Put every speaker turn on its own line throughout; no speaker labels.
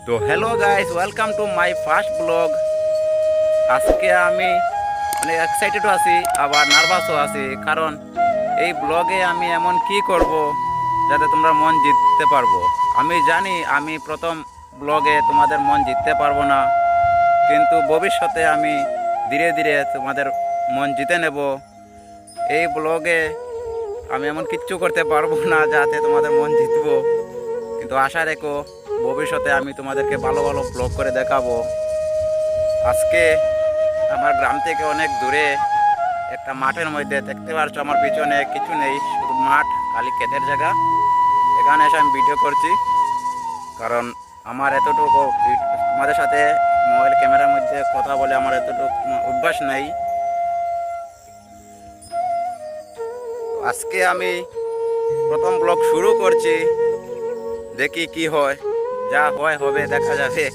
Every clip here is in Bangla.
তো hello guys, welcome to my first blog. আজকে আমি অনেক এক্সাইটেডও আছি, আবার নার্ভাসও আছি, কারণ এই ব্লগে আমি এমন কি করব যাতে তোমরা মন জিততে পারবো। আমি জানি আমি প্রথম ব্লগে তোমাদের মন জিততে পারবো না, কিন্তু ভবিষ্যতে আমি ধীরে ধীরে তোমাদের মন জিতে নেব। এই ব্লগে আমি এমন কিচ্ছু করতে পারবো না যাতে তোমাদের মন জিতবো, কিন্তু আশা রেখো ভবিষ্যতে আমি তোমাদেরকে ভালো ভালো ব্লগ করে দেখাবো। আজকে আমার গ্রাম থেকে অনেক দূরে একটা মাঠের মধ্যে, দেখতে পারছো আমার পিছনে কিছু নেই, শুধু মাঠ, খালি ক্ষেতের জায়গা। এখানে এসে আমি ভিডিও করছি, কারণ আমার এতটুকু তোমাদের সাথে মোবাইল ক্যামেরার মধ্যে কথা বলে আমার এতটুকু অভ্যাস নেই। আজকে আমি প্রথম ব্লগ শুরু করছি, দেখি কি হয়। যা হয় হবে, দেখা যাবে।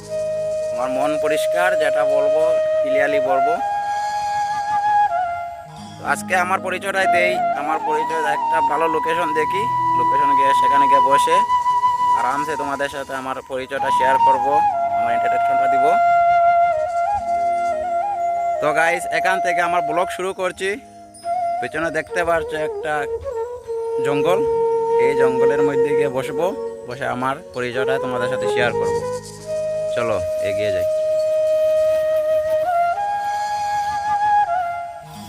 আমার মন পরিষ্কার, যেটা বলবো ক্লিয়ারলি বলবো। আজকে আমার পরিচয়টাই দেই। আমার পরিচয় একটা ভালো লোকেশন দেখি, লোকেশনে গিয়ে সেখানে গিয়ে বসে আরামসে তোমাদের সাথে আমার পরিচয়টা শেয়ার করব, আমার ইন্ট্রোডাকশনটা দিব। তো গাইস, এখান থেকে আমার ব্লগ শুরু করছি। পেছনে দেখতে পাচ্ছ একটা জঙ্গল, এই জঙ্গলের মধ্যে গিয়ে বসবো, বসে আমার পরিচয়টা তোমাদের সাথে শেয়ার করব। চলো এগিয়ে যাই।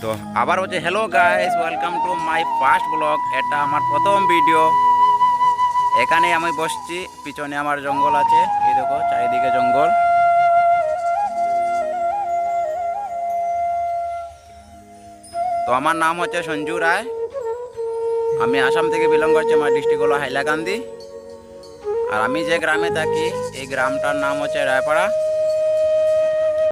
তো আবার হচ্ছে hello guys, welcome to my first blog. এটা আমার প্রথম ভিডিও। এখানে আমি বসছি, পিছনে আমার জঙ্গল আছে, এই দেখো চারিদিকে জঙ্গল। তো আমার নাম হচ্ছে সঞ্জু রায়, আমি আসাম থেকে বিলং করছি। আমার ডিস্ট্রিক্ট হলো হাইলাকান্দি, আর আমি যে গ্রামে থাকি এই গ্রামটার নাম হচ্ছে রায়পাড়া।